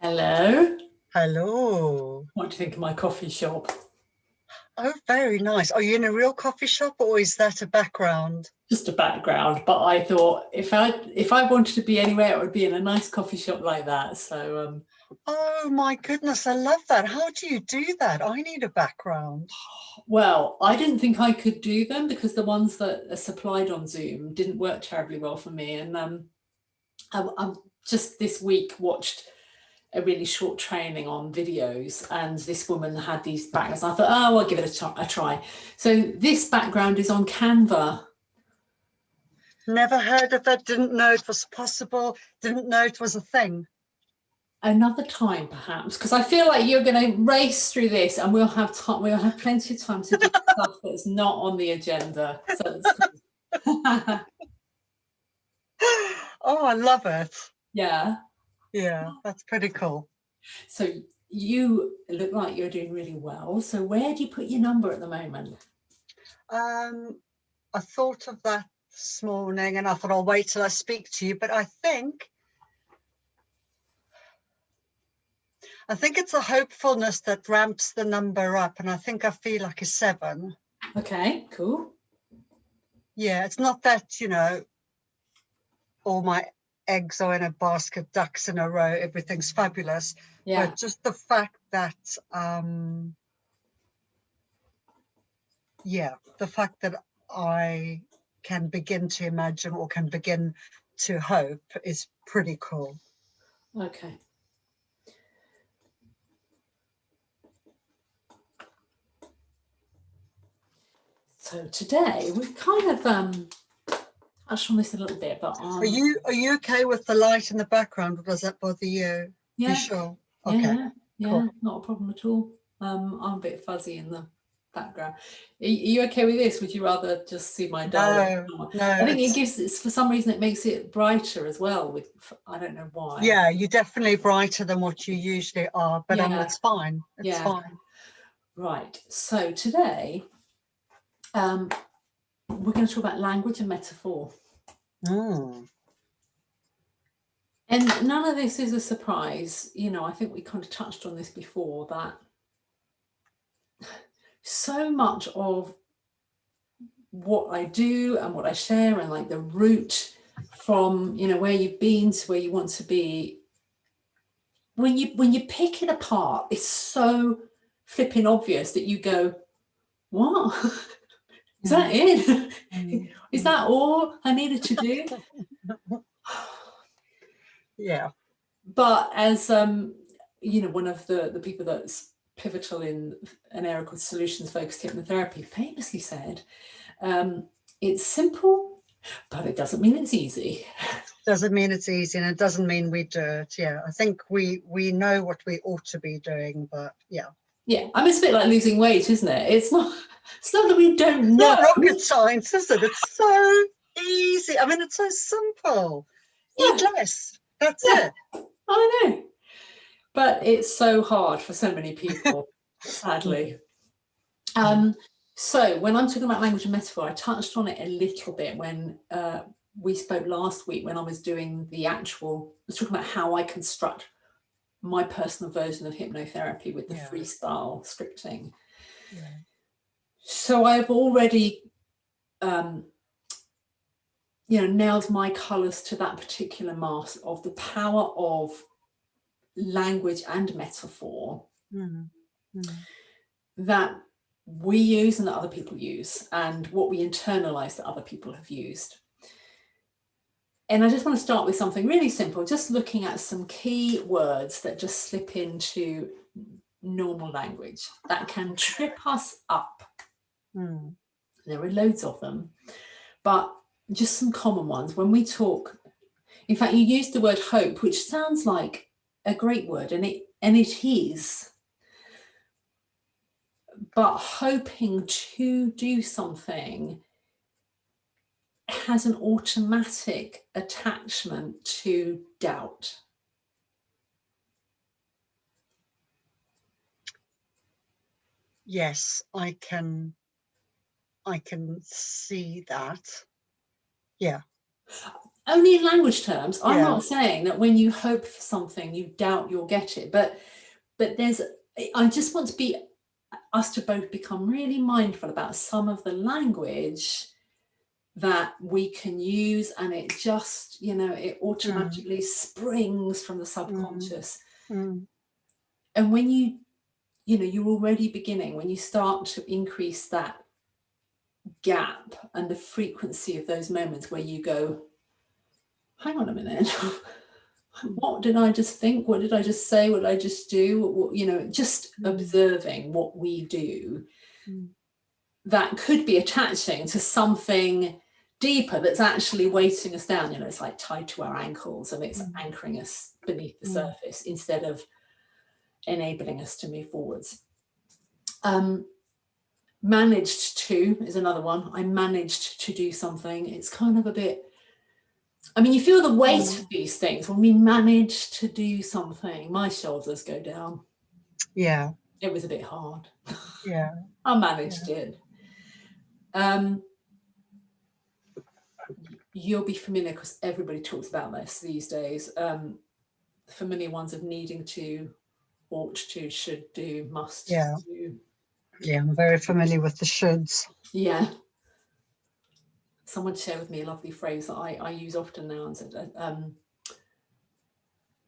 Hello. Hello. What do you think of my coffee shop? Oh, very nice. Are you in a real coffee shop or is that a background? Just a background, but I thought if I wanted to be anywhere, it would be in a nice coffee shop like that. Oh my goodness, I love that. How do you do that? I need a background. Well, I didn't think I could do them because the ones that are supplied on Zoom didn't work terribly well for me. And I'm just this week watched a really short training on videos, and this woman had these backgrounds. I thought, oh, I'll give it a try. So this background is on Canva. Never heard of it, didn't know it was possible, didn't know it was a thing. Another time perhaps, because I feel like you're going to race through this and we'll have time, we'll have plenty of time to do stuff that's not on the agenda. So it's cool. Oh, I love it. Yeah. Yeah, that's pretty cool. So you look like you're doing really well. So where do you put your number at the moment? I thought of that this morning and I thought I'll wait till I speak to you, but I think it's a hopefulness that ramps the number up, and I think I feel like a 7. Okay, cool. Yeah, it's not that, all my eggs are in a basket, ducks in a row, everything's fabulous. Yeah. But just the fact that, the fact that I can begin to imagine or can begin to hope is pretty cool. Okay. So today we've kind of touched on this a little bit, but Are you okay with the light in the background, or does that bother you? yeah, You sure? yeah, Okay, yeah, cool. not a problem at all. I'm a bit fuzzy in the background. Are you okay with this? Would you rather just see my dull? No, I think it gives it's for some reason it makes it brighter as well. With I don't know why. yeah, you're definitely brighter than what you usually are, but Yeah, it's fine. It's yeah. fine. Right. So today, we're going to talk about language and metaphor. Mm. And none of this is a surprise. I think we kind of touched on this before, that so much of what I do and what I share, and like the route from where you've been to where you want to be, when you pick it apart, it's so flipping obvious that you go, what? Is that it? Is that all I needed to do? Yeah. But as one of the people that's pivotal in an area called solutions focused hypnotherapy famously said, it's simple, but it doesn't mean it's easy. Doesn't mean it's easy, and it doesn't mean we do it. Yeah, I think we know what we ought to be doing, but yeah. Yeah, I mean, it's a bit like losing weight, isn't it? It's not that we don't know. Not rocket science, is it? It's so easy. I mean, it's so simple. Eat Yeah, less. That's yeah, it. I know. But it's so hard for so many people, sadly. So when I'm talking about language and metaphor, I touched on it a little bit when we spoke last week, when I was doing I was talking about how I construct my personal version of hypnotherapy with the freestyle scripting. Yeah. So I've already nailed my colours to that particular mask of the power of language and metaphor that we use and that other people use, and what we internalize that other people have used. And I just want to start with something really simple, just looking at some key words that just slip into normal language that can trip us up. There are loads of them, but just some common ones. When we talk, in fact, you used the word hope, which sounds like a great word, and it is. But hoping to do something has an automatic attachment to doubt. Yes, I can see that. Yeah. Only in language terms. I'm Yeah. not saying that when you hope for something, you doubt you'll get it. But I just want us to both become really mindful about some of the language that we can use, and it just, it automatically springs from the subconscious. And when you're already beginning, when you start to increase that gap and the frequency of those moments where you go, hang on a minute, what did I just think? What did I just say? What did I just do? Just observing what we do, that could be attaching to something deeper that's actually weighting us down. It's like tied to our ankles, and it's anchoring us beneath the surface instead of enabling us to move forwards. Managed to is another one. I managed to do something. It's kind of a bit, you feel the weight of these things when we manage to do something. My shoulders go down. Yeah. It was a bit hard. Yeah. I managed it. You'll be familiar because everybody talks about this these days. Familiar ones of needing to, ought to, should do, must do. Yeah, I'm very familiar with the shoulds. Yeah. Someone shared with me a lovely phrase that I use often now, and said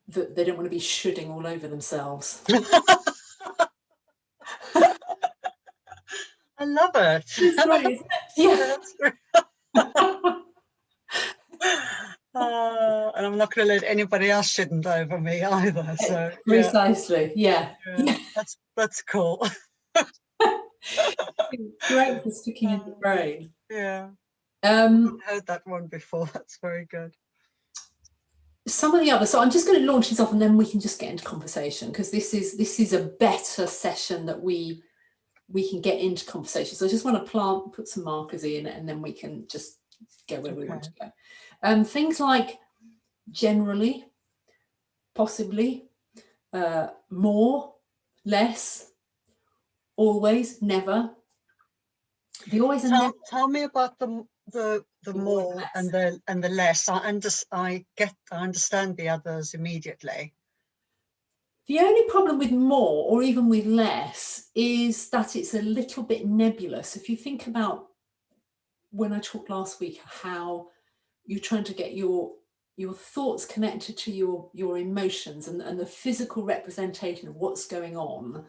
that they don't want to be shoulding all over themselves. I love it. It's great, isn't it? Yeah. That's great. And I'm not going to let anybody else shouldn't over me either. So precisely, yeah. That's cool. Great for sticking in the brain. Yeah. I've heard that one before. That's very good. Some of the others, so I'm just going to launch this off, and then we can just get into conversation, because this is a better session that we can get into conversation. So I just want to put some markers in, and then we can just go where we want to go. Things like generally, possibly, more, less, always, never. The always and never. Tell me about the more and the less. I understand the others immediately. The only problem with more, or even with less, is that it's a little bit nebulous. If you think about when I talked last week, how you're trying to get your thoughts connected to your emotions and the physical representation of what's going on,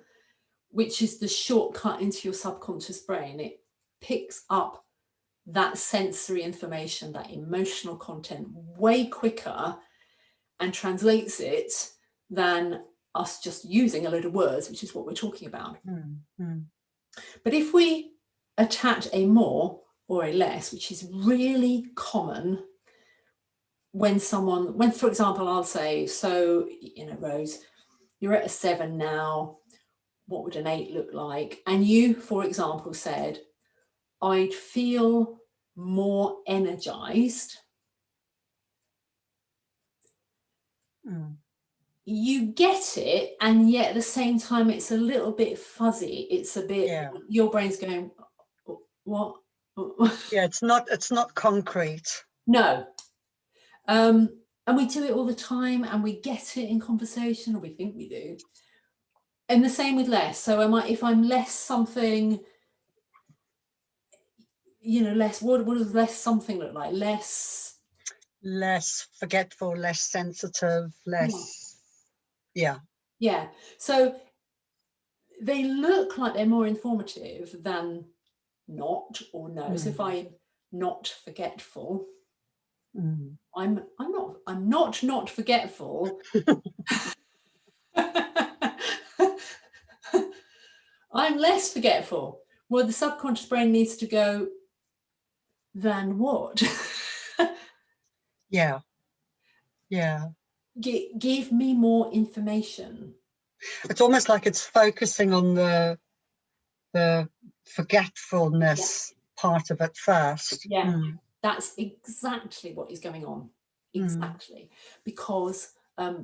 which is the shortcut into your subconscious brain. It picks up that sensory information, that emotional content, way quicker and translates it than us just using a load of words, which is what we're talking about. But if we attach a more or a less, which is really common when for example, I'll say, so, Rose, you're at a 7 now, what would an 8 look like? And you, for example, said, I'd feel more energized. You get it, and yet at the same time it's a little bit fuzzy. It's a bit, your brain's going, what? Yeah, it's not concrete. No. And we do it all the time, and we get it in conversation, or we think we do. And the same with less. So if I'm less something, less, what does less something look like? Less forgetful, less sensitive, less yeah. So they look like they're more informative than not or no. So if I'm not forgetful, I'm not forgetful. I'm less forgetful. Well, the subconscious brain needs to go, than what? Yeah. Give me more information. It's almost like it's focusing on the forgetfulness part of it first. That's exactly what is going on. Exactly. Because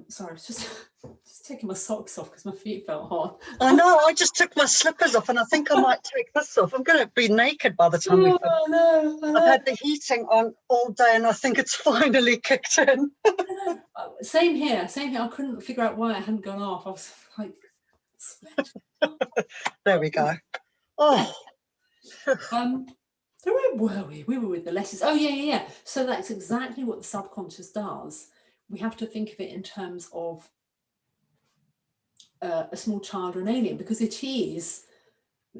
Sorry, I was just taking my socks off because my feet felt hot. I know, I just took my slippers off and I think I might take this off. I'm going to be naked by the time we finish. Oh, no, I I've know. had the heating on all day and I think it's finally kicked in. Same here. I couldn't figure out why it hadn't gone off. I was like, sweating. There we go. Oh, So where were we? We were with the lessons. Oh, yeah. So that's exactly what the subconscious does. We have to think of it in terms of a small child or an alien, because it is,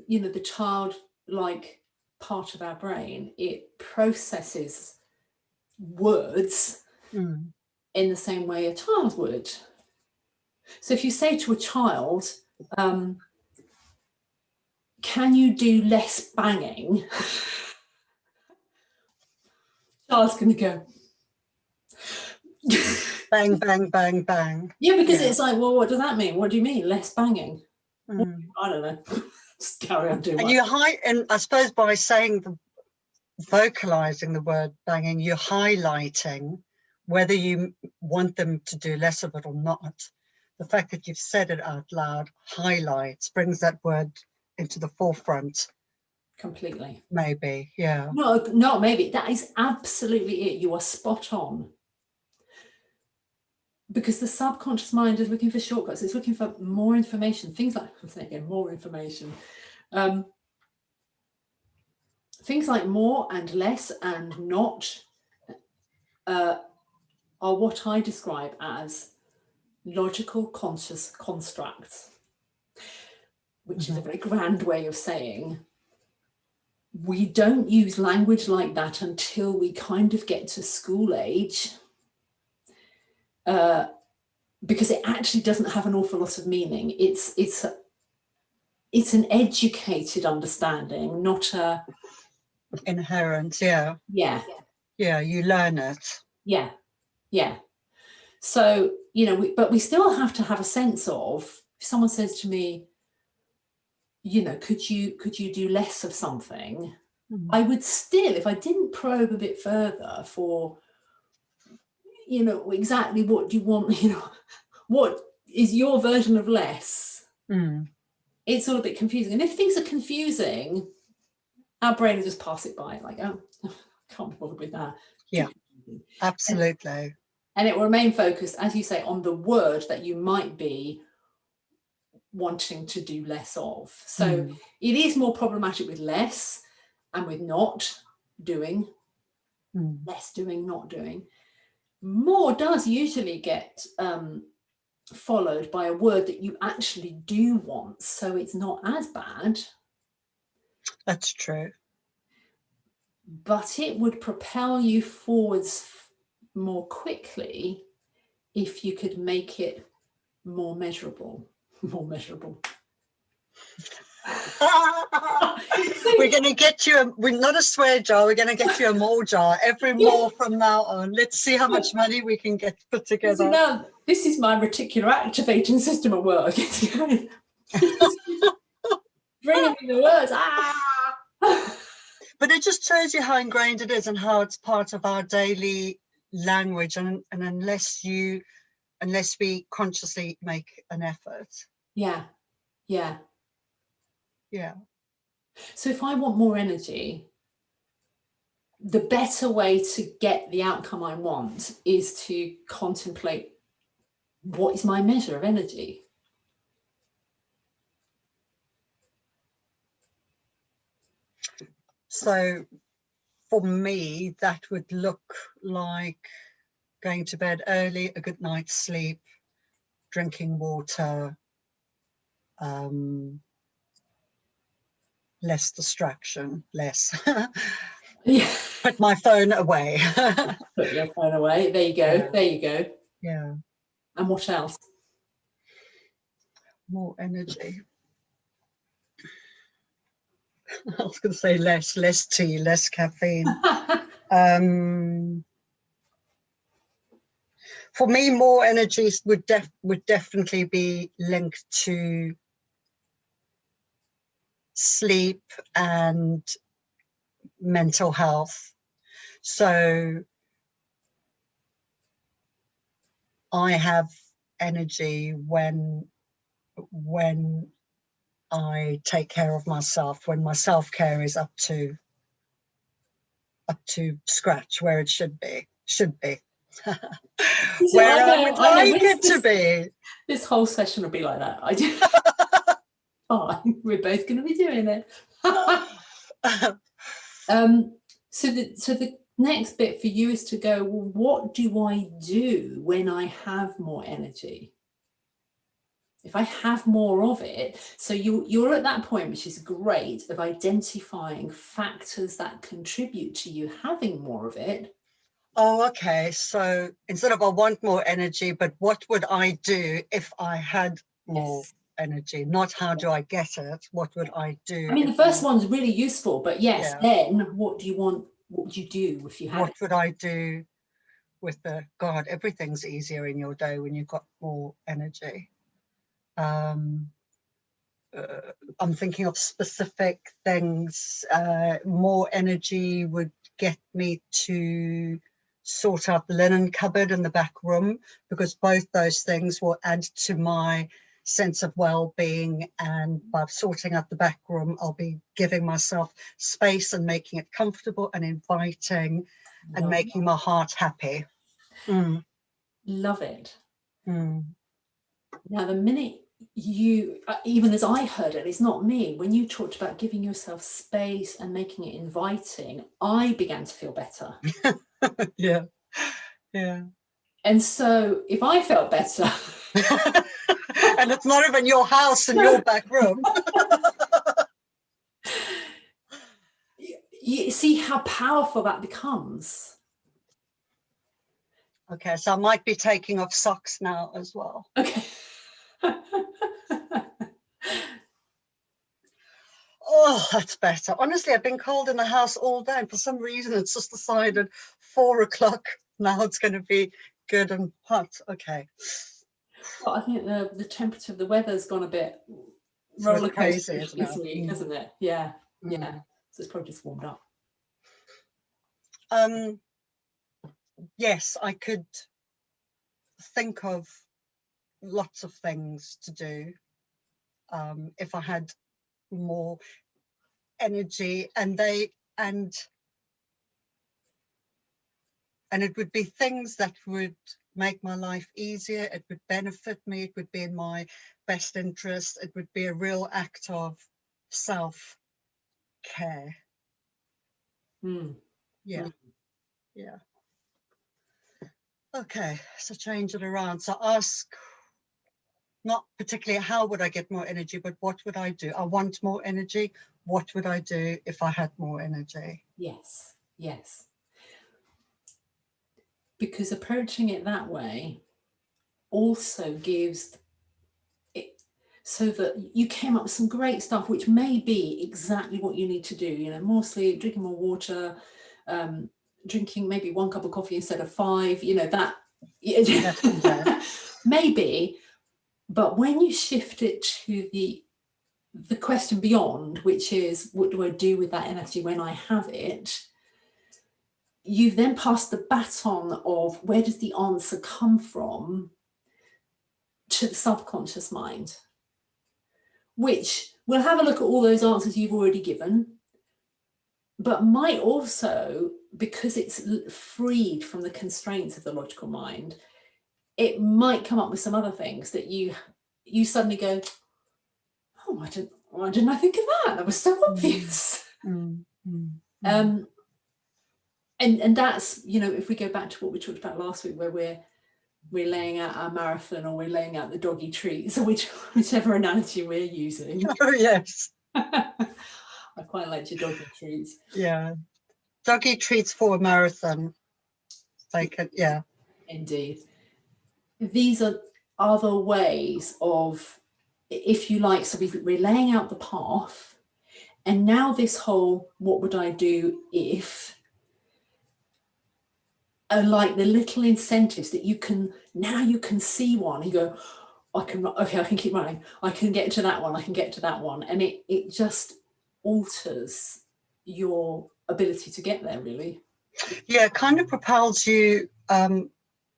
the childlike part of our brain. It processes words in the same way a child would. So if you say to a child, can you do less banging? Child's going to go, bang, bang, bang, bang. Yeah, because it's like, well, what does that mean? What do you mean, less banging? I don't know. Just carry on doing. And and I suppose by vocalizing the word banging, you're highlighting whether you want them to do less of it or not. The fact that you've said it out loud highlights, brings that word into the forefront. Completely. Maybe, yeah. No, maybe. That is absolutely it. You are spot on. Because the subconscious mind is looking for shortcuts. It's looking for more information. Things like, I'm saying again, more information. Things like more and less and not are what I describe as logical conscious constructs, which is a very grand way of saying we don't use language like that until we kind of get to school age, because it actually doesn't have an awful lot of meaning. It's an educated understanding, not a inherent. Yeah, you learn it. Yeah. So, but we still have to have a sense of, if someone says to me, could you do less of something? I would still, if I didn't probe a bit further for, exactly what do you want, what is your version of less? It's all a bit confusing. And if things are confusing, our brain will just pass it by, like, oh, can't be bothered with that. Yeah, absolutely. And it will remain focused, as you say, on the word that you might be wanting to do less of. So it is more problematic with less and with not doing. Less doing, not doing. More does usually get followed by a word that you actually do want, so it's not as bad. That's true. But it would propel you forwards more quickly if you could make it more measurable. We're going to get you we're not a swear jar, we're going to get you a more jar every more from now on. Let's see how much money we can get put together. This is my reticular activating system at work. Bringing me the words. But it just shows you how ingrained it is and how it's part of our daily language, and unless we consciously make an effort. Yeah. So if I want more energy, the better way to get the outcome I want is to contemplate, what is my measure of energy? So for me, that would look like going to bed early, a good night's sleep, drinking water, less distraction, put my phone away. Put your phone away. There you go. Yeah. And what else? More energy. I was going to say less tea, less caffeine. For me, more energy would definitely be linked to sleep and mental health. So I have energy when I take care of myself, when my self-care is up to scratch, where it should be. So Where I would I know. like it to be. This whole session will be like that. I do. Fine, we're both going to be doing it. So the next bit for you is to go, well, what do I do when I have more energy? If I have more of it, so you're at that point, which is great, of identifying factors that contribute to you having more of it. Oh, okay. So instead of I want more energy, but what would I do if I had more energy? Not how do I get it? What would I do? I mean, the first one's really useful, but yes, yeah. then what do you want? What would you do if you had What it? would I do with the God? Everything's easier in your day when you've got more energy. I'm thinking of specific things. More energy would get me to sort out the linen cupboard in the back room, because both those things will add to my sense of well-being, and by sorting out the back room I'll be giving myself space and making it comfortable and inviting and making my heart happy. Love it. Mm. Now, the minute you, even as I heard it, it's not me, when you talked about giving yourself space and making it inviting, I began to feel better. yeah. And so if I felt better, and it's not even your house and your back room. you see how powerful that becomes. Okay, so I might be taking off socks now as well. Okay. Oh, that's better. Honestly, I've been cold in the house all day, and for some reason it's just decided 4 o'clock now it's going to be good and hot. Okay. Well, I think the temperature of the weather's gone a bit roller coaster this week, hasn't it? Yeah. So it's probably just warmed up. Yes, I could think of lots of things to do if I had more energy, and it would be things that would make my life easier. It would benefit me. It would be in my best interest. It would be a real act of self-care. Yeah. Okay, so change it around. So ask not particularly how would I get more energy, but what would I do? I want more energy. What would I do if I had more energy? Yes. Because approaching it that way also gives it, so that you came up with some great stuff, which may be exactly what you need to do. You know, more sleep, drinking more water, drinking maybe 1 cup of coffee instead of 5. You know, that maybe. But when you shift it to the question beyond, which is, what do I do with that energy when I have it? You've then passed the baton of where does the answer come from to the subconscious mind, which will have a look at all those answers you've already given, but might also, because it's freed from the constraints of the logical mind, it might come up with some other things that you suddenly go, oh, why didn't I think of that? That was so obvious. And that's, you know, if we go back to what we talked about last week, where we're laying out our marathon, or we're laying out the doggy treats, or whichever analogy we're using. Oh, yes. I quite like your doggy treats. Yeah. Doggy treats for a marathon. Like, yeah. Indeed. These are other ways of, if you like, so we're laying out the path, and now this whole what would I do if are like the little incentives that you can see one, and you go, I can keep running, I can get to that one, and it just alters your ability to get there, really. Yeah, it kind of propels you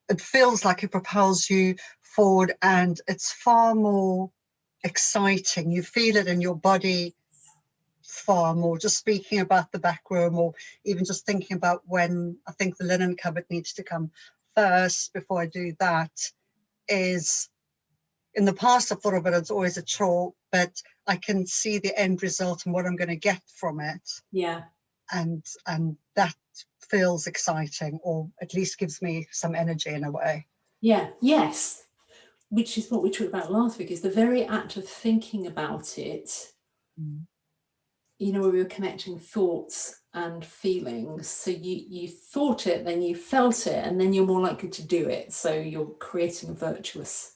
it feels like it propels you forward, and it's far more exciting. You feel it in your body far more. Just speaking about the back room, or even just thinking about when I think the linen cupboard needs to come first before I do that, is, in the past I thought of it as always a chore, but I can see the end result and what I'm going to get from it. Yeah. And that feels exciting, or at least gives me some energy in a way. Yeah. Yes. Which is what we talked about last week, is the very act of thinking about it, you know, where we were connecting thoughts and feelings. So you thought it, then you felt it, and then you're more likely to do it. So you're creating a virtuous.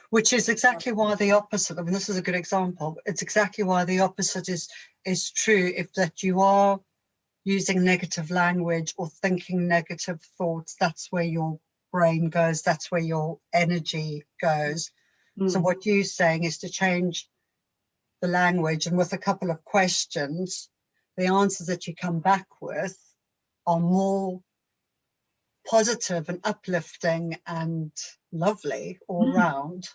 Which is exactly why the opposite, I mean, this is a good example. It's exactly why the opposite is true. If that you are using negative language or thinking negative thoughts, that's where your brain goes, that's where your energy goes. So what you're saying is to change the language, and with a couple of questions, the answers that you come back with are more positive and uplifting and lovely all round.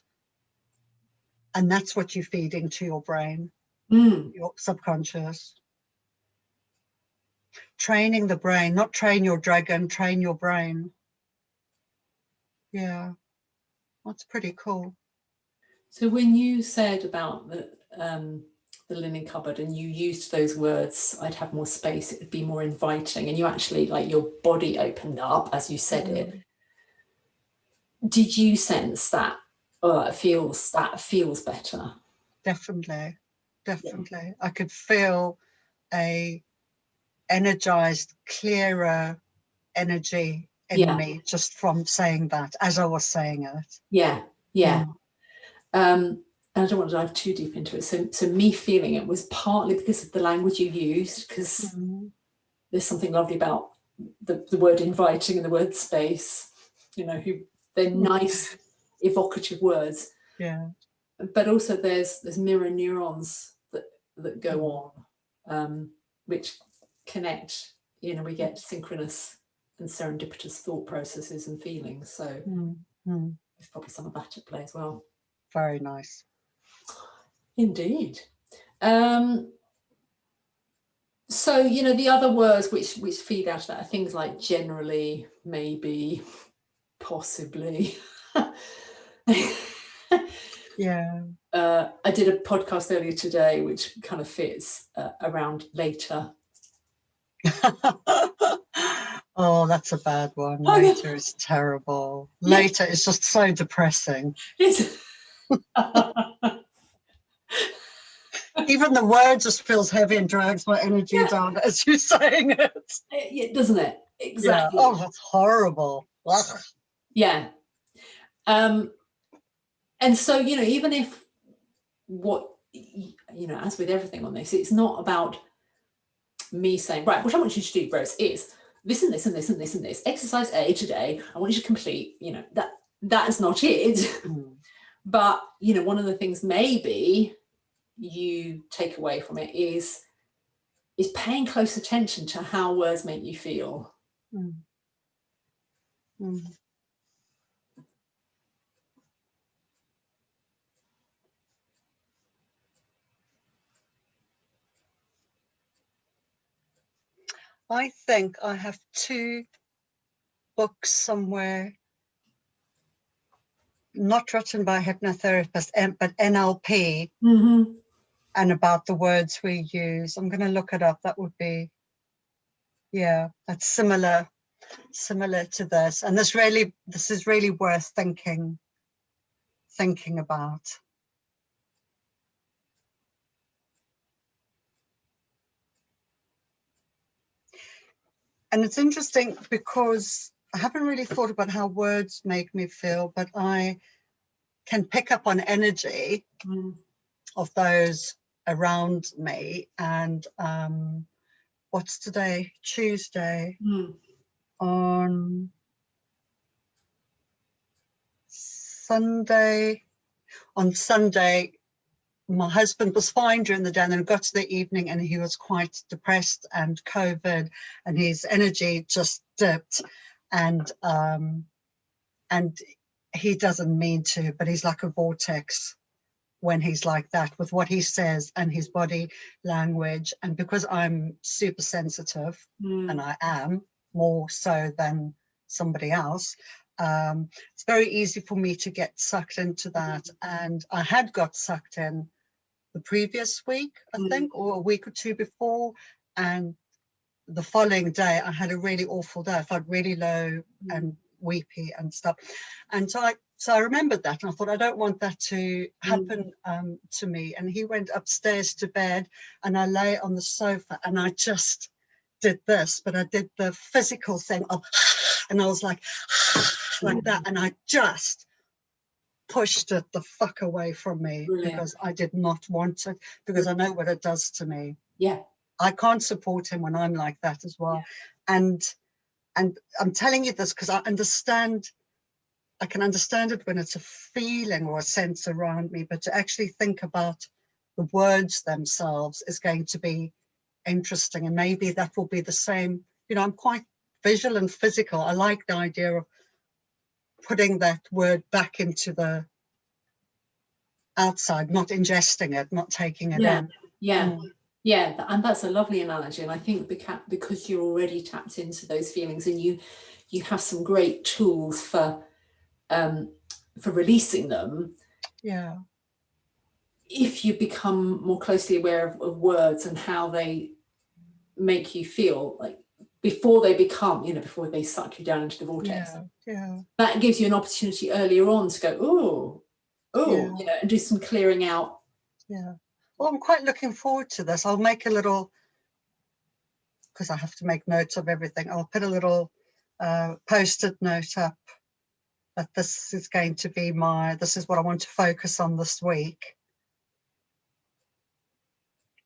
And that's what you're feeding to your brain, your subconscious. Training the brain, not train your dragon, train your brain. Yeah, that's pretty cool. So when you said about the linen cupboard, and you used those words, I'd have more space, it would be more inviting, and you actually, like, your body opened up as you said it. Did you sense that, oh, that feels better? Definitely, definitely. Yeah. I could feel a energized, clearer energy in me just from saying that, as I was saying it. Yeah, yeah. And I don't want to dive too deep into it. So me feeling it was partly because of the language you used, because there's something lovely about the word inviting and the word space. You know, they're nice, evocative words. Yeah. But also there's mirror neurons that go on, which connect. You know, we get synchronous and serendipitous thought processes and feelings. So there's probably some of that at play as well. Very nice. Indeed. So, you know, the other words which feed out of that are things like generally, maybe, possibly. Yeah. I did a podcast earlier today which kind of fits around later. Oh, that's a bad one. Later is terrible. Later is just so depressing. Even the word just feels heavy and drags my energy down as you're saying it. Doesn't it? Exactly. Yeah. Oh, that's horrible. Ugh. Yeah. And so, you know, even if as with everything on this, it's not about me saying, right, what I want you to do, Rose, is this and this and this and this and this. Exercise A today, I want you to complete, you know, that is not it. But, you know, one of the things maybe you take away from it is paying close attention to how words make you feel. I think I have 2 books somewhere, not written by hypnotherapists, but NLP, and about the words we use. I'm going to look it up. That would be, yeah, that's similar to this. And this is really worth thinking about. And it's interesting because I haven't really thought about how words make me feel, but I can pick up on energy of those around me. And what's today? Tuesday. On Sunday, my husband was fine during the day, and then it got to the evening and he was quite depressed and COVID, and his energy just dipped. And and he doesn't mean to, but he's like a vortex when he's like that, with what he says and his body language. And because I'm super sensitive, and I am more so than somebody else, it's very easy for me to get sucked into that. And I had got sucked in the previous week, I think, or a week or two before, and the following day I had a really awful day. I felt really low and weepy and stuff, and so I remembered that, and I thought, I don't want that to happen to me. And he went upstairs to bed, and I lay on the sofa, and I just did this, but I did the physical thing of, and I was like like that, and I just pushed it the fuck away from me. Brilliant. Because I did not want it, because I know what it does to me. Yeah. I can't support him when I'm like that as well. Yeah. And I'm telling you this because I can understand it when it's a feeling or a sense around me, but to actually think about the words themselves is going to be interesting. And maybe that will be the same. You know, I'm quite visual and physical. I like the idea of putting that word back into the outside, not ingesting it, not taking it in. Yeah. Yeah, and that's a lovely analogy. And I think because you're already tapped into those feelings, and you have some great tools for releasing them. Yeah. If you become more closely aware of words and how they make you feel, like before they become, before they suck you down into the vortex. Yeah. That gives you an opportunity earlier on to go, and do some clearing out. Yeah. Well, I'm quite looking forward to this. I'll make a little, because I have to make notes of everything. I'll put a little post-it note up that this is going to be this is what I want to focus on this week.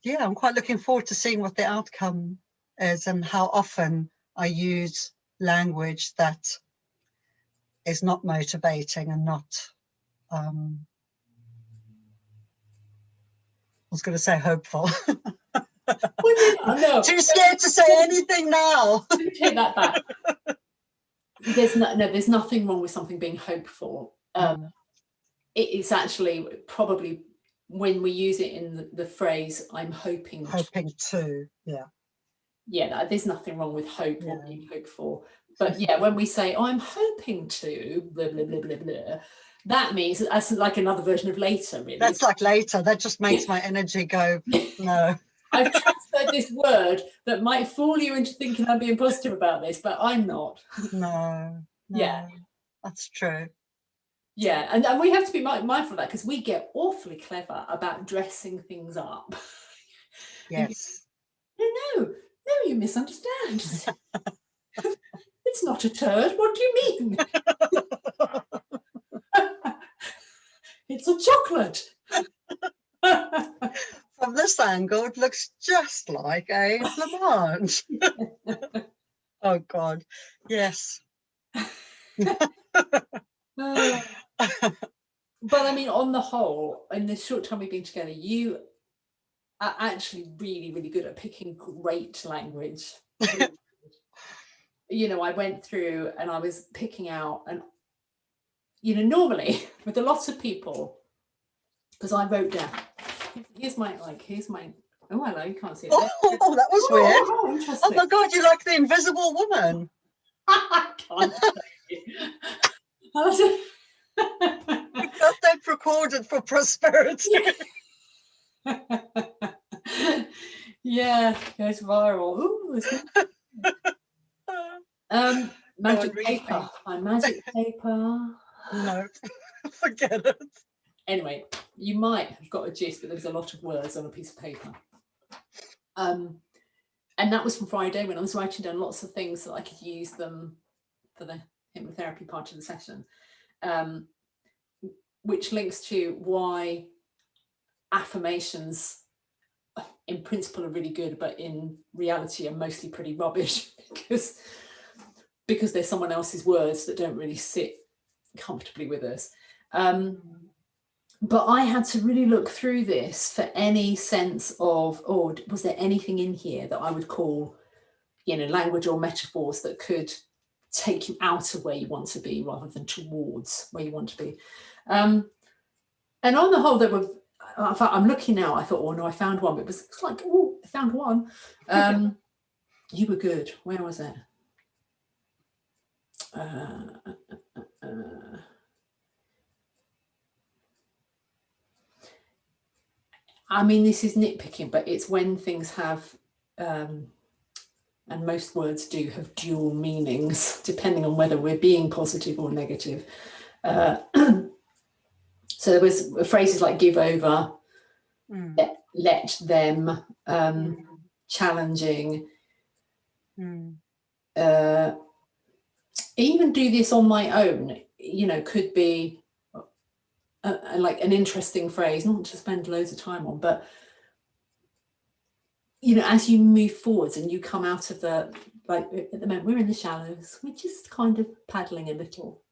Yeah, I'm quite looking forward to seeing what the outcome is and how often I use language that is not motivating and not, I was going to say hopeful. No. Too scared to say anything now. Take that back. There's nothing wrong with something being hopeful. It's actually probably when we use it in the phrase "I'm hoping to." Yeah, there's nothing wrong with hope or being hopeful. But yeah, when we say, "I'm hoping to," blah blah blah blah blah, that means that's like another version of later, really. That's like later. That just makes my energy go, no. I've transferred this word that might fool you into thinking I'm being positive about this, but I'm not. No. Yeah. That's true. Yeah, and we have to be mindful of that, because we get awfully clever about dressing things up. Yes. No, you misunderstand. It's not a turd. What do you mean? It's a chocolate. From this angle, it looks just like a blancmange. Oh God, yes. But I mean, on the whole, in the short time we've been together, you are actually really, really good at picking great language. I went through and I was picking out, and normally with a lot of people, because I wrote down, here's my oh, hello, you can't see it. Oh, that was weird. Oh, interesting. Oh my God, you're like the Invisible Woman. I can't We got that recorded for prosperity. Yeah, goes viral. Ooh, magic paper. My magic paper. No, forget it. Anyway, you might have got a gist, but there's a lot of words on a piece of paper. And that was from Friday, when I was writing down lots of things so I could use them for the hypnotherapy part of the session, which links to why affirmations in principle are really good, but in reality are mostly pretty rubbish, because they're someone else's words that don't really sit comfortably with us. But I had to really look through this for any sense of, was there anything in here that I would call, language or metaphors that could take you out of where you want to be rather than towards where you want to be. And on the whole, there were, in fact, I'm looking now, I thought, oh no, I found one. It was like, oh, I found one. You were good. Where was it? I mean, this is nitpicking, but it's when things have, and most words do have dual meanings, depending on whether we're being positive or negative. So there was phrases like give over, let them, challenging, even do this on my own, you know, could be like an interesting phrase, not to spend loads of time on, but, you know, as you move forwards and you come out of the, like at the moment, we're in the shallows, we're just kind of paddling a little.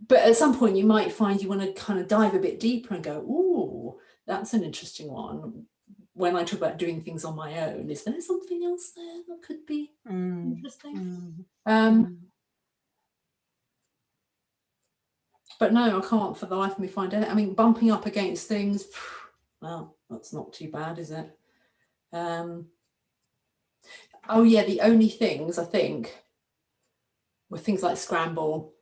But at some point you might find you want to kind of dive a bit deeper and go, oh, that's an interesting one. When I talk about doing things on my own, is there something else there that could be interesting? But no, I can't for the life of me find it. I mean, bumping up against things, well, that's not too bad, is it? Oh yeah, the only things I think were things like scramble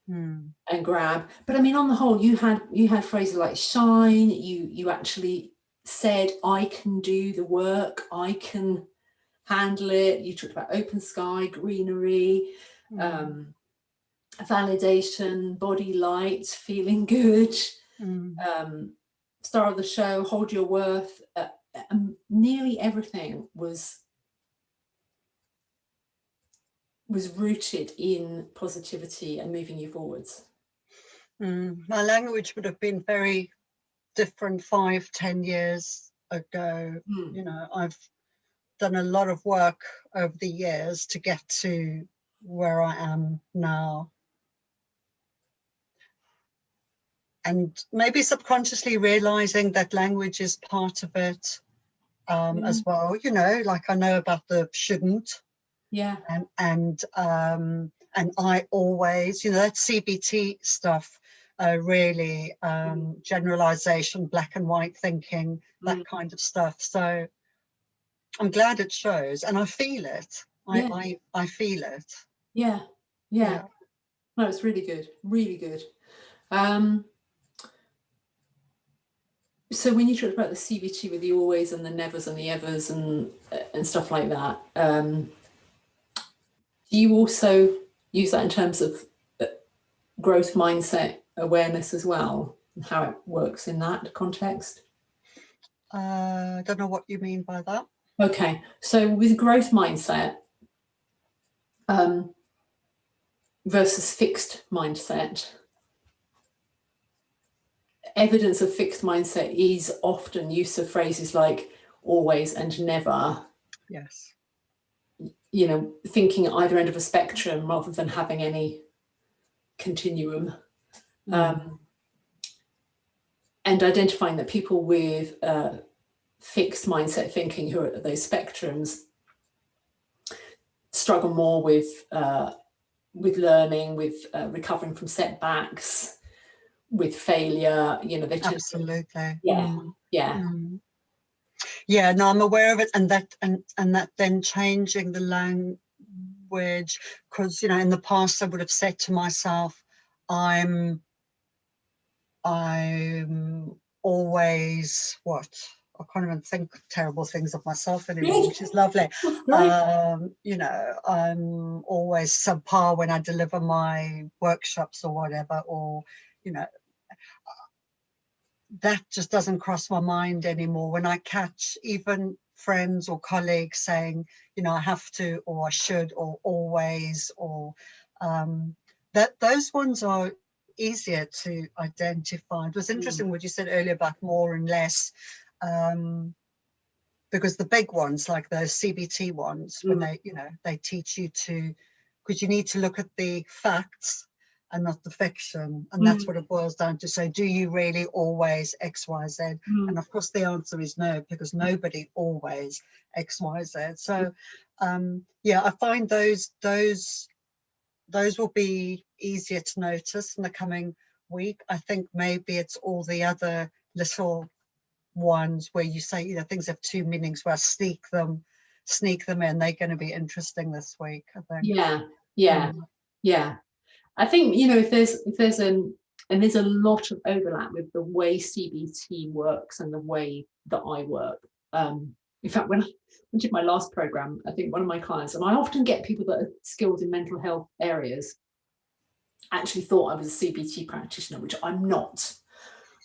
and grab. But I mean, on the whole, you had phrases like shine. You actually said, I can do the work, I can handle it. You talked about open sky, greenery, validation, body light, feeling good, star of the show, hold your worth. Nearly everything was rooted in positivity and moving you forwards. My language would have been very different 5-10 years ago. You know, I've done a lot of work over the years to get to where I am now. And maybe subconsciously realizing that language is part of it as well. You know, like I know about the shouldn't. Yeah. And I always, you know, that CBT stuff, really, generalization, black and white thinking, that kind of stuff. So I'm glad it shows, and I feel it. I feel it. Yeah. No, it's really good, really good. So when you talked about the CBT with the always and the nevers and the evers and stuff like that, do you also use that in terms of growth mindset awareness as well, and how it works in that context? I don't know what you mean by that. Okay, so with growth mindset versus fixed mindset, evidence of fixed mindset is often use of phrases like always and never. Yes. You know, thinking at either end of a spectrum rather than having any continuum. And identifying that people with fixed mindset thinking who are at those spectrums struggle more with learning, with recovering from setbacks, with failure. You know, they tend absolutely. Yeah, no, I'm aware of it, and that then changing the language, because, you know, in the past I would have said to myself, I'm always what? I can't even think terrible things of myself anymore, which is lovely. You know, I'm always subpar when I deliver my workshops or whatever, or, you know, that just doesn't cross my mind anymore. When I catch even friends or colleagues saying, you know, I have to, or I should, or always, or that those ones are easier to identify. It was interesting what you said earlier about more and less, because the big ones, like those CBT ones, when they, you know, they teach you to, because you need to look at the facts and not the fiction. And that's Mm, what it boils down to. So do you really always X, Y, Z? mm, And of course the answer is no, because nobody always X, Y, Z. So yeah, I find those will be easier to notice in the coming week. I think maybe it's all the other little ones where you say, you know, things have two meanings, where I sneak them in. They're going to be interesting this week, I think. yeah, yeah, Mm. yeah. I think, you know, if there's and there's a lot of overlap with the way CBT works and the way that I work. In fact, when I did my last program, I think one of my clients, and I often get people that are skilled in mental health areas, actually thought I was a CBT practitioner, which I'm not.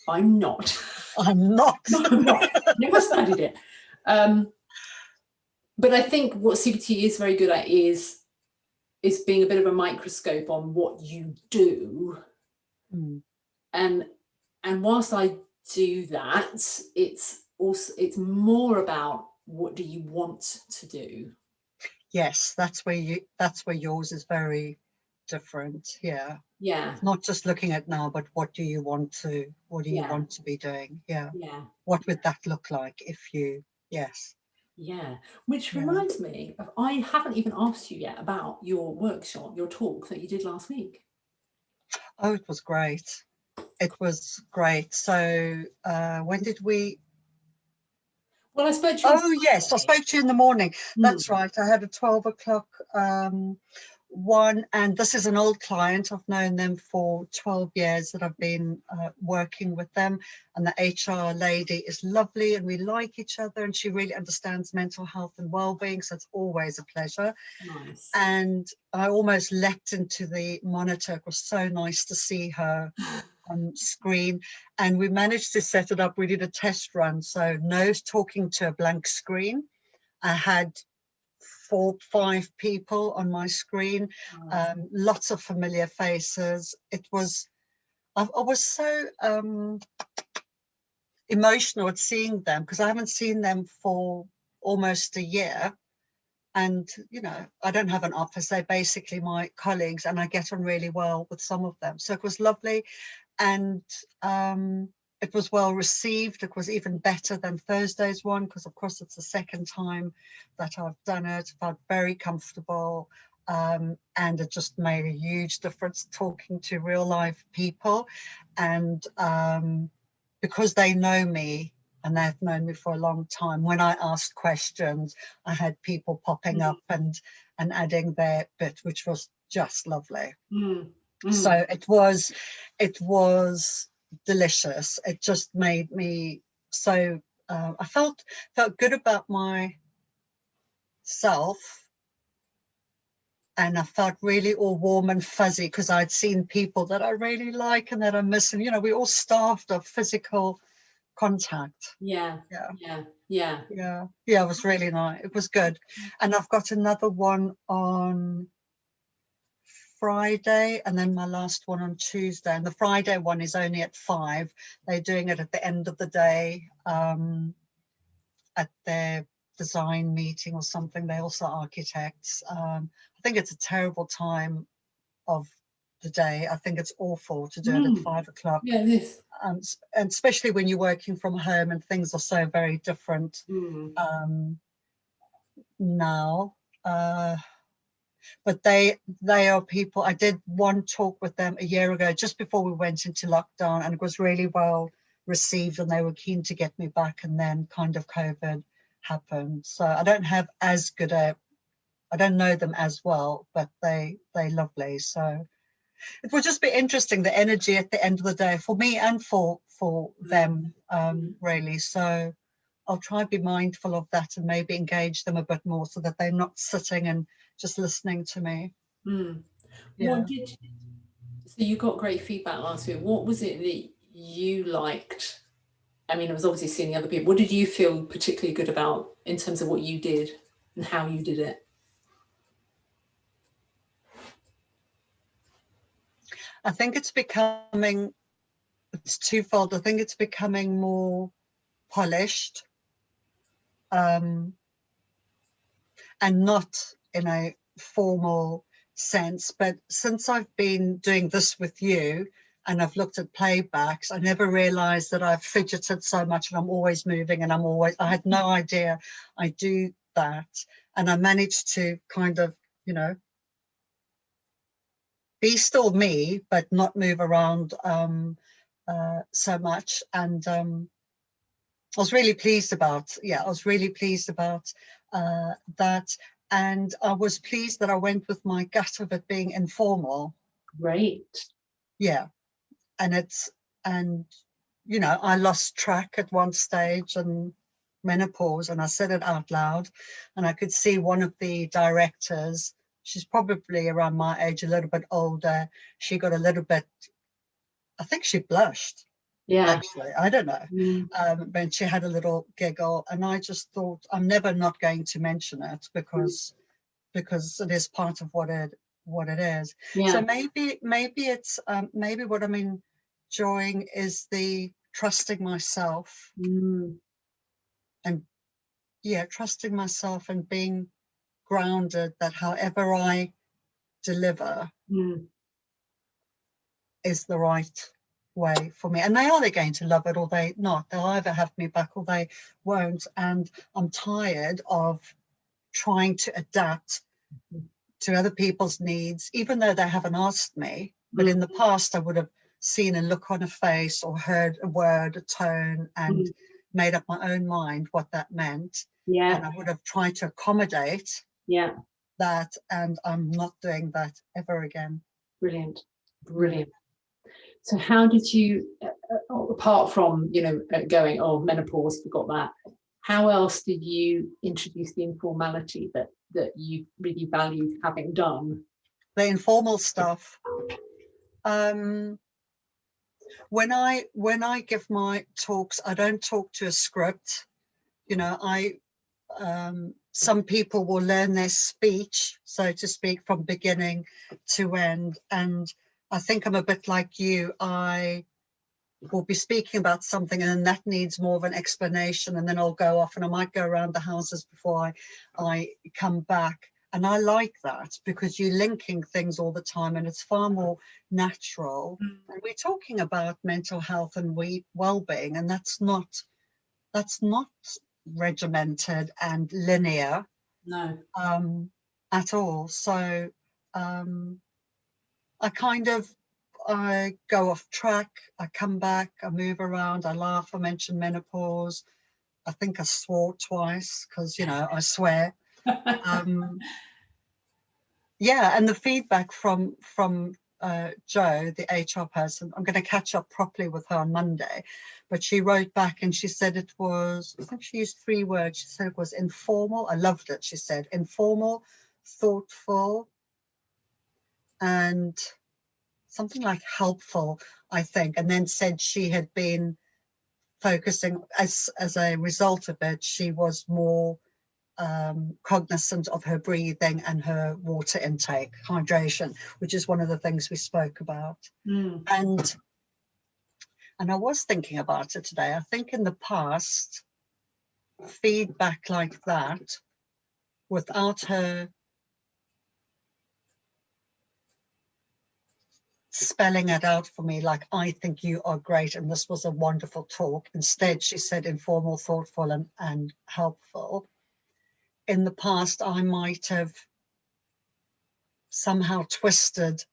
I'm not. I'm not. No, I'm not. Never studied it. But I think what CBT is very good at is being a bit of a microscope on what you do. Mm. And whilst I do that, it's more about what do you want to do. Yes, that's where yours is very different. Yeah. Yeah, It's not just looking at now, but what do you want yeah, to be doing? Yeah. yeah, What would that look like if you, yes. yeah. Which Yeah. reminds me of, I haven't even asked you yet about your workshop, your talk that you did last week. Oh, it was great. It was great. So when did we, Well, I spoke to you on oh yes, I Friday. spoke to you in the morning. Mm, That's right. I had a 12 o'clock one, and this is an old client. I've known them for 12 years that I've been working with them, and the HR lady is lovely and we like each other, and she really understands mental health and well-being, so it's always a pleasure. nice. And I almost leapt into the monitor. It was so nice to see her on screen, and we managed to set it up. We did a test run, so no talking to a blank screen. I had 4, 5 people on my screen, Nice. lots of familiar faces. It was, I was so emotional at seeing them, because I haven't seen them for almost a year. And, you know, I don't have an office. They're basically my colleagues, and I get on really well with some of them. So it was lovely. And it was well received. It was even better than Thursday's one, because of course it's the second time that I've done it. Felt very comfortable, and it just made a huge difference talking to real life people. And because they know me and they've known me for a long time, when I asked questions, I had people popping up and adding their bit, which was just lovely. Mm, So mm, it was delicious. It just made me so I felt good about myself, and I felt really all warm and fuzzy, because I'd seen people that I really like and that I miss, and you know, we all starved of physical contact. yeah, Yeah. yeah, yeah. Yeah, it was really nice. It was good. And I've got another one on Friday, and then my last one on Tuesday. And the Friday one is only at 5. They're doing it at the end of the day, at their design meeting or something. They're also architects. I think it's a terrible time of the day. I think it's awful to do it at Mm, 5 o'clock. yeah, this. And especially when you're working from home and things are so very different Mm, now. But they are people. I did one talk with them a year ago, just before we went into lockdown, and it was really well received, and they were keen to get me back, and then kind of COVID happened. So I don't have as good a, I don't know them as well, but they lovely. So it will just be interesting, the energy at the end of the day, for me and for mm, them, mm, really. So I'll try and be mindful of that and maybe engage them a bit more, so that they're not sitting and just listening to me. mm. Yeah. What did So you got great feedback last week. What was it that you liked? I mean, it was obviously seeing the other people. What did you feel particularly good about in terms of what you did and how you did it? I think it's twofold. I think it's becoming more polished, um, and not in a formal, sense. But since I've been doing this with you and I've looked at playbacks, I never realized that I've fidgeted so much and I'm always moving and I had no idea I do that. And I managed to kind of, you know, be still me, but not move around so much. And I was really pleased about, I was really pleased about that. And I was pleased that I went with my gut of it being informal. Great. Yeah. And you know, I lost track at one stage and menopause, and I said it out loud, and I could see one of the directors, she's probably around my age, a little bit older. She got a little bit, I think she blushed, Yeah. actually. I don't know. But she had a little giggle, and I just thought, I'm never not going to mention it because it is part of what it is. Yeah. So maybe it's maybe what I'm enjoying is the trusting myself and trusting myself and being grounded that however I deliver is the right way for me. And they are going to love it or they not. They'll either have me back or they won't. And I'm tired of trying to adapt to other people's needs, even though they haven't asked me. But in the past, I would have seen a look on a face or heard a word, a tone, and made up my own mind what that meant. Yeah. And I would have tried to accommodate that. And I'm not doing that ever again. Brilliant. Brilliant. So how did you, apart from, you know, going, oh, menopause, forgot that, how else did you introduce the informality that you really valued having done? The informal stuff. When I give my talks, I don't talk to a script. You know, some people will learn their speech, so to speak, from beginning to end. And I think I'm a bit like you. I will be speaking about something and then that needs more of an explanation, and then I'll go off and I might go around the houses before I come back. And I like that because you're linking things all the time and it's far more natural. And we're talking about mental health and well-being, and that's not regimented and linear. No. At all. So I go off track, I come back, I move around, I laugh, I mention menopause. I think I swore twice because, you know, I swear. And the feedback from Jo, the HR person, I'm going to catch up properly with her on Monday, but she wrote back and she said it was, I think she used 3 words. She said it was informal. I loved it. She said informal, thoughtful, and something like helpful, I think. And then said she had been focusing, as a result of it, she was more cognizant of her breathing and her water intake, hydration, which is one of the things we spoke about. And I was thinking about it today. I think in the past, feedback like that, without her spelling it out for me, like, I think you are great and this was a wonderful talk. Instead, she said informal, thoughtful, and helpful. In the past, I might have somehow twisted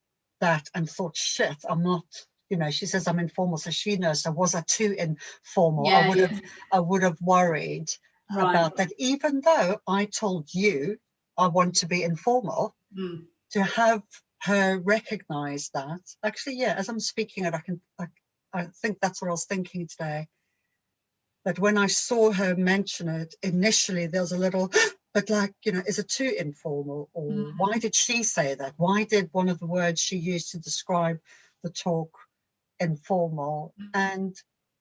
that and thought, shit, I'm not, you know, she says I'm informal, so she knows. So was I too informal? I would have worried about that, even though I told you I want to be informal. To have her recognize that, actually, as I'm speaking it, I think that's what I was thinking today. But when I saw her mention it, initially there was a little, but like, you know, is it too informal? Or why did she say that? Why did one of the words she used to describe the talk informal? And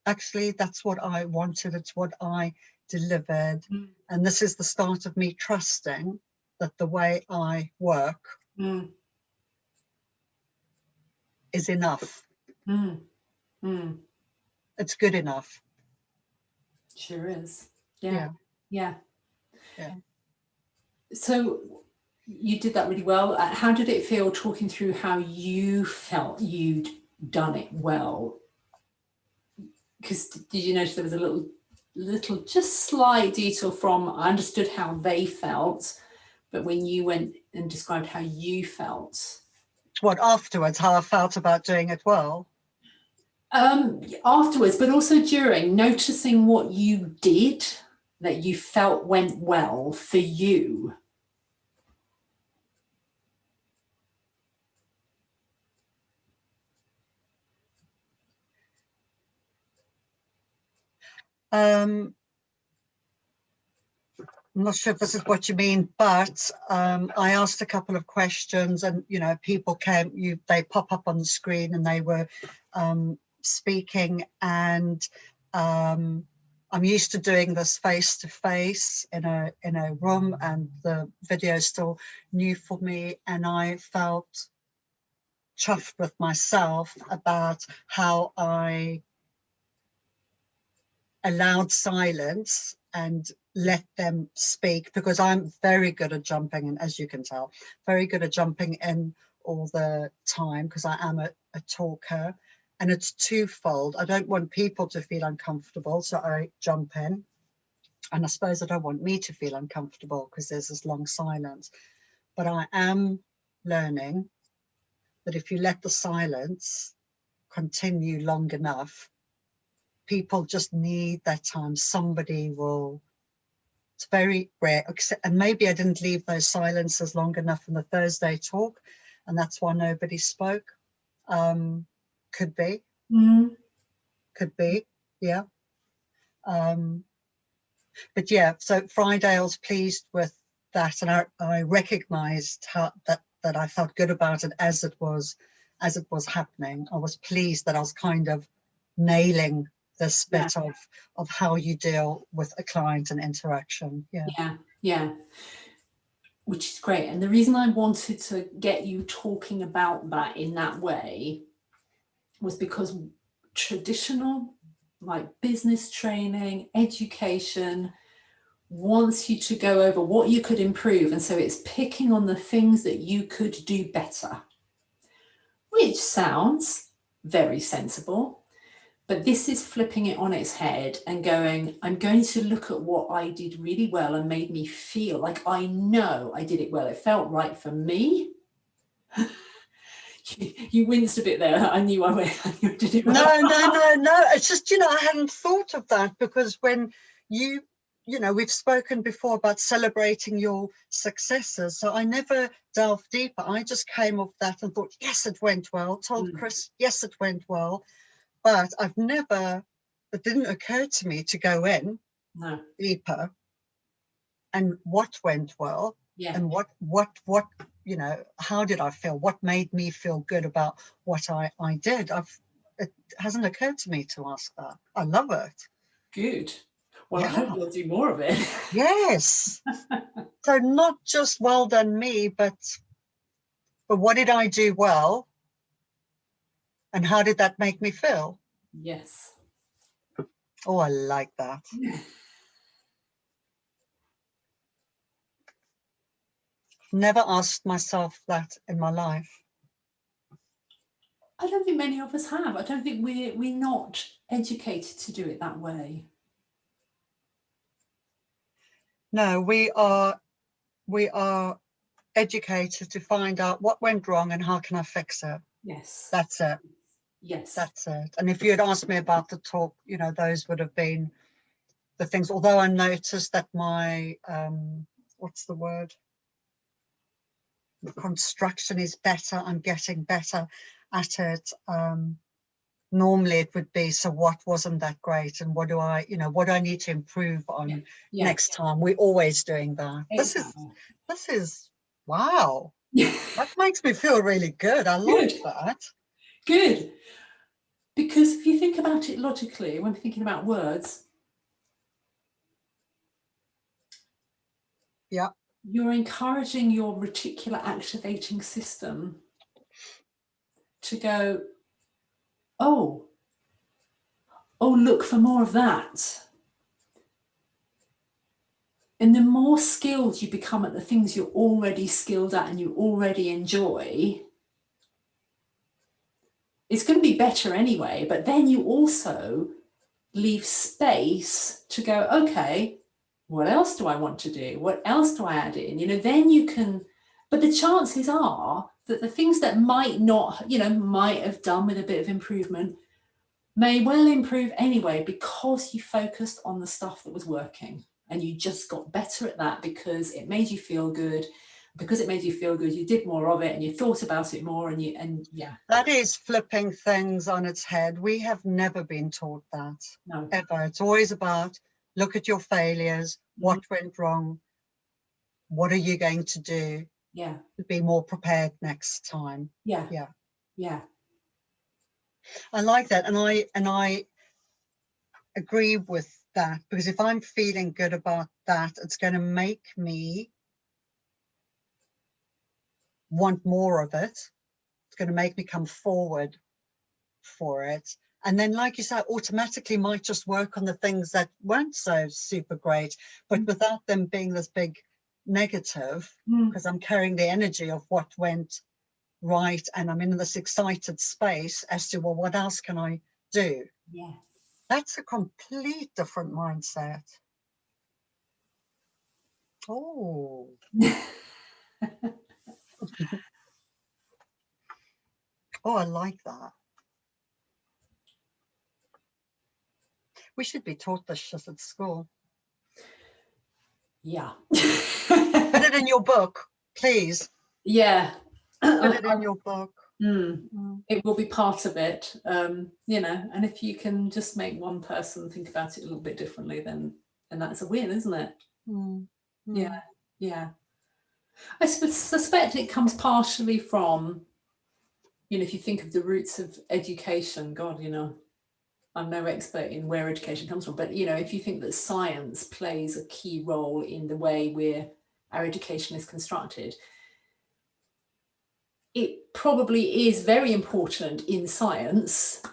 actually, that's what I wanted. It's what I delivered. And this is the start of me trusting that the way I work is enough. It's good enough. Sure is. Yeah. So You did that really well. How did it feel talking through how you felt you'd done it well? Because did you notice there was a little just slight detail from, I understood how they felt, but when you went and described how you felt. What, afterwards, how I felt about doing it well? Afterwards, but also during, noticing what you did that you felt went well for you. I'm not sure if this is what you mean, but I asked a couple of questions, and people came. They pop up on the screen, and they were speaking. And I'm used to doing this face to face in a room, and the video is still new for me. And I felt chuffed with myself about how I allowed silence and let them speak, because I'm very good at jumping, and as you can tell, very good at jumping in all the time, because I am a talker, and it's twofold. I don't want people to feel uncomfortable, so I jump in, and I suppose I don't want me to feel uncomfortable because there's this long silence. But I am learning that if you let the silence continue long enough, people just need that time. Somebody will. It's very rare, and maybe I didn't leave those silences long enough in the Thursday talk, and that's why nobody spoke. Could be. Could be, yeah. But yeah, so Friday I was pleased with that, and I recognized how that I felt good about it as it was happening. I was pleased that I was kind of nailing this bit of how you deal with a client and interaction. Yeah, which is great. And the reason I wanted to get you talking about that in that way was because traditional, like business training, education, wants you to go over what you could improve. And so it's picking on the things that you could do better, which sounds very sensible. But this is flipping it on its head and going, I'm going to look at what I did really well and made me feel like I know I did it well. It felt right for me. You winced a bit there. I knew I did it well. No. It's just, I hadn't thought of that, because when we've spoken before about celebrating your successes. So I never delved deeper. I just came off that and thought, yes, it went well. Told Chris, yes, it went well. But it didn't occur to me to go in deeper and what went well, and what how did I feel? What made me feel good about what I did? It hasn't occurred to me to ask that. I love it. Good. Well, I hope you'll do more of it. Yes. So not just well done me, but what did I do well? And how did that make me feel? Yes. Oh, I like that. Never asked myself that in my life. I don't think many of us have. I don't think we're not educated to do it that way. No, we are educated to find out what went wrong and how can I fix it. Yes. That's it. Yes. That's it. And if you had asked me about the talk, those would have been the things. Although I noticed that my what's the word? The construction is better. I'm getting better at it. Normally it would be, so what wasn't that great, and what do I need to improve on next time? We're always doing that. Exactly. This is wow. That makes me feel really good. I like that. Good. Because if you think about it logically, when thinking about words, you're encouraging your reticular activating system to go, oh, look for more of that. And the more skilled you become at the things you're already skilled at and you already enjoy, it's going to be better anyway. But then you also leave space to go, okay, what else do I want to do? What else do I add in? You know, then you can, but the chances are that the things that might not, you know, might have done with a bit of improvement may well improve anyway, because you focused on the stuff that was working and you just got better at that because it made you feel good. Because it made you feel good, you did more of it and you thought about it more, and yeah. That is flipping things on its head. We have never been taught that, No. ever. It's always about, look at your failures, what went wrong, what are you going to do to be more prepared next time? Yeah. I like that, and I agree with that, because if I'm feeling good about that, it's going to make me want more of it. It's going to make me come forward for it. And then, like you said, automatically might just work on the things that weren't so super great, but without them being this big negative, because I'm carrying the energy of what went right, and I'm in this excited space as to, well, what else can I do? Yeah. That's a complete different mindset. Oh. Oh, I like that. We should be taught this shit at school. Yeah. Put it in your book, please. Yeah. Put it in your book. It will be part of it, you know, and if you can just make one person think about it a little bit differently, then that's a win, isn't it? Yeah. I suspect it comes partially from, you know, if you think of the roots of education, God, you know, I'm no expert in where education comes from, but, you know, if you think that science plays a key role in the way our education is constructed, it probably is very important in science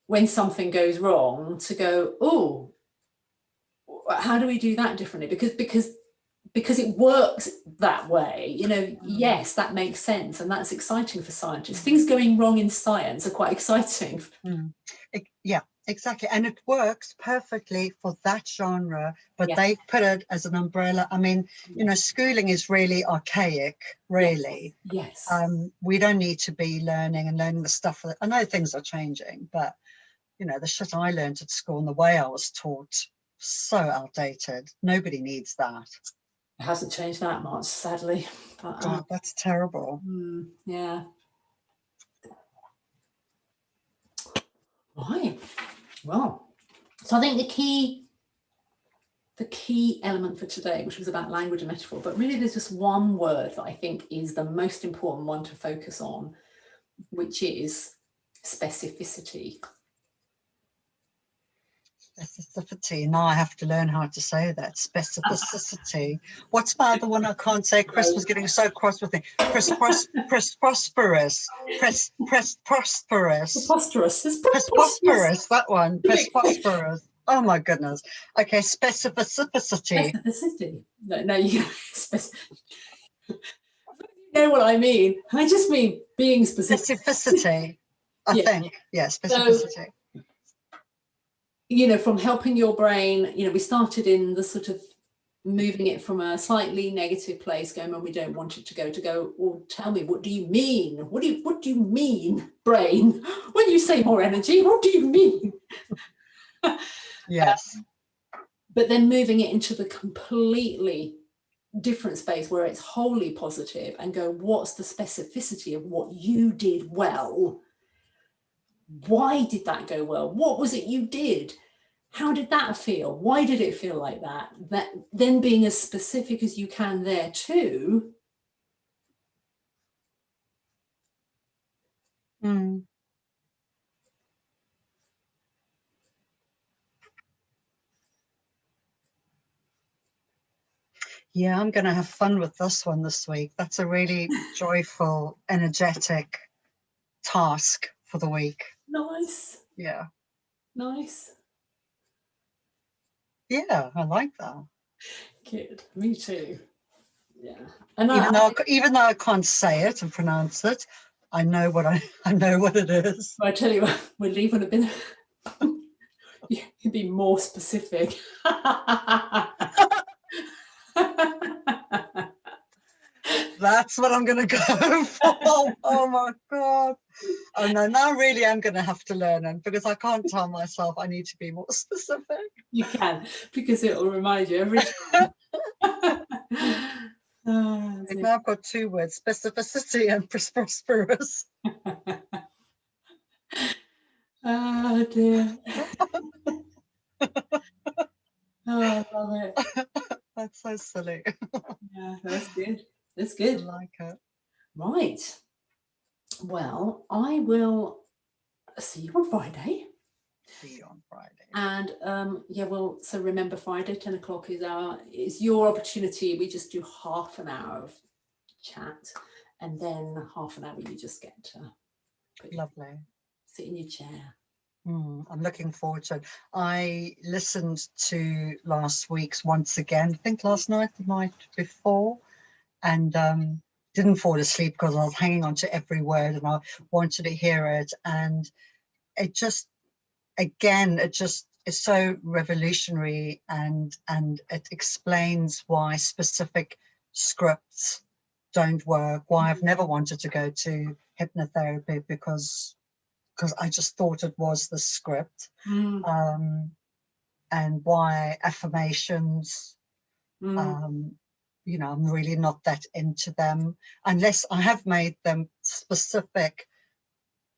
when something goes wrong to go, oh, how do we do that differently? Because it works that way, you know. Yes, that makes sense, and that's exciting for scientists. Things going wrong in science are quite exciting. Yeah, exactly, and it works perfectly for that genre, but they put it as an umbrella. I mean, you know, schooling is really archaic, really. Yes. We don't need to be learning the stuff that, I know things are changing, but you know, the shit I learned at school and the way I was taught, so outdated. Nobody needs that. It hasn't changed that much, sadly. But, God, that's terrible. Yeah. Right. Well, so I think the key element for today, which was about language and metaphor, but really there's just one word that I think is the most important one to focus on, which is specificity. Specificity. Now I have to learn how to say that. Specificity. What's my other one I can't say? Chris was getting so cross with me. Prosperous. Prosperous. That one. Prosperous. Oh my goodness. Okay, specificity. Specificity. No, you know what I mean. I just mean being specific. Specificity. I think. Yeah, specificity. So, you know, from helping your brain, you know, we started in the sort of moving it from a slightly negative place, going, well, we don't want it to go, well, tell me, what do you mean? What do you mean, brain? When you say more energy, what do you mean? Yes. But then moving it into the completely different space where it's wholly positive and go, what's the specificity of what you did well? Why did that go well? What was it you did? How did that feel? Why did it feel like that? That then being as specific as you can there too. Yeah, I'm going to have fun with this one this week. That's a really joyful, energetic task for the week. Nice. Yeah. Nice. Yeah, I like that. Good. Me too. Yeah. And Even though I can't say it and pronounce it, I know what I know what it is. I tell you what, we'll leave it a bit. You'd be more specific. That's what I'm going to go for. Oh my God. Oh no, now really I'm going to have to learn it, because I can't tell myself I need to be more specific. You can, because it will remind you every time. Now I've got 2 words, specificity and prosperous. Oh dear. Oh, I love it. That's so silly. Yeah, that's good. That's I good. like it. Right. Well, I will see you on Friday. See you on Friday. And yeah, well, so remember, Friday 10 o'clock is your opportunity. We just do half an hour of chat, and then half an hour you just get to sit in your chair. I'm looking forward to it. I listened to last week's once again, I think last night, the night before, and didn't fall asleep because I was hanging on to every word and I wanted to hear it. And it just, again, it just is so revolutionary, and it explains why specific scripts don't work, why I've never wanted to go to hypnotherapy, because I just thought it was the script, and why affirmations, you know, I'm really not that into them unless I have made them specific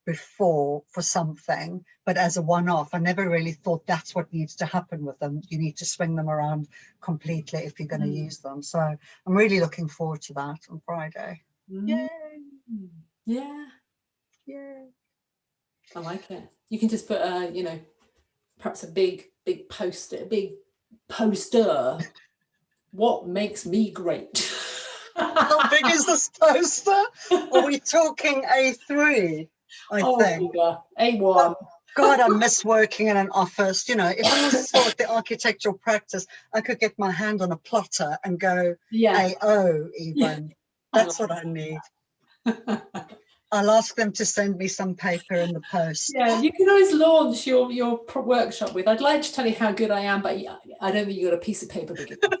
before for something, but as a one-off. I never really thought that's what needs to happen with them. You need to swing them around completely if you're going to use them. So I'm really looking forward to that on Friday. Yay! Yeah. Yay! I like it. You can just put you know, perhaps a big poster, what makes me great. How big is this poster? Are we talking A3? I think. Bigger. A1. God, I miss working in an office. You know, if I was still at the architectural practice, I could get my hand on a plotter and go AO even. That's what I need. I'll ask them to send me some paper in the post. Yeah, you can always launch your workshop with, I'd like to tell you how good I am, but I don't think you got a piece of paper big enough.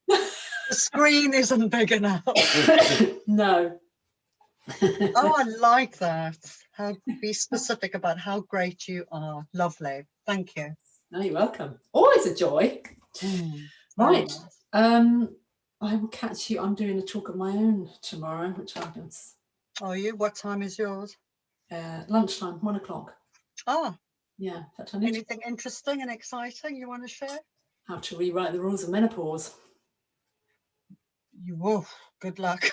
The screen isn't big enough. No. Oh, I like that. Be specific about how great you are. Lovely. Thank you. No, you're welcome. Always a joy. Right. Nice. I will catch you. I'm doing a talk of my own tomorrow, which happens. Are you? What time is yours? Lunchtime, 1 o'clock. Ah. Yeah. Anything interesting and exciting you want to share? How to rewrite the rules of menopause. You will. Good luck.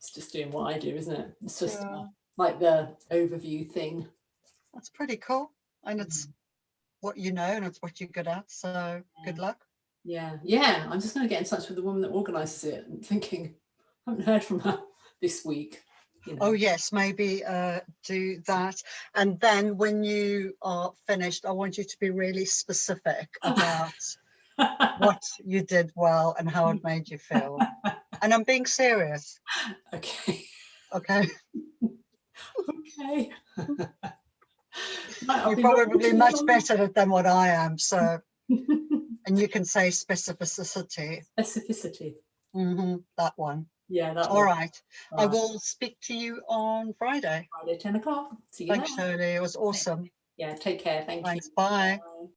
It's just doing what I do, isn't it? It's just like the overview thing. That's pretty cool. And it's what you know, and it's what you're good at. So good luck. Yeah. I'm just going to get in touch with the woman that organises it. I'm thinking, I haven't heard from her this week. You know. Oh yes, maybe do that. And then when you are finished, I want you to be really specific about what you did well and how it made you feel. And I'm being serious. Okay. Okay. Okay. You're probably much better at it than what I am. So, and you can say specificity. Specificity. That one. Yeah, that All one. right. I will speak to you on Friday. Friday, 10 o'clock. See you Thanks, Shirley. It was awesome. Yeah, take care. Thanks. Bye. Bye.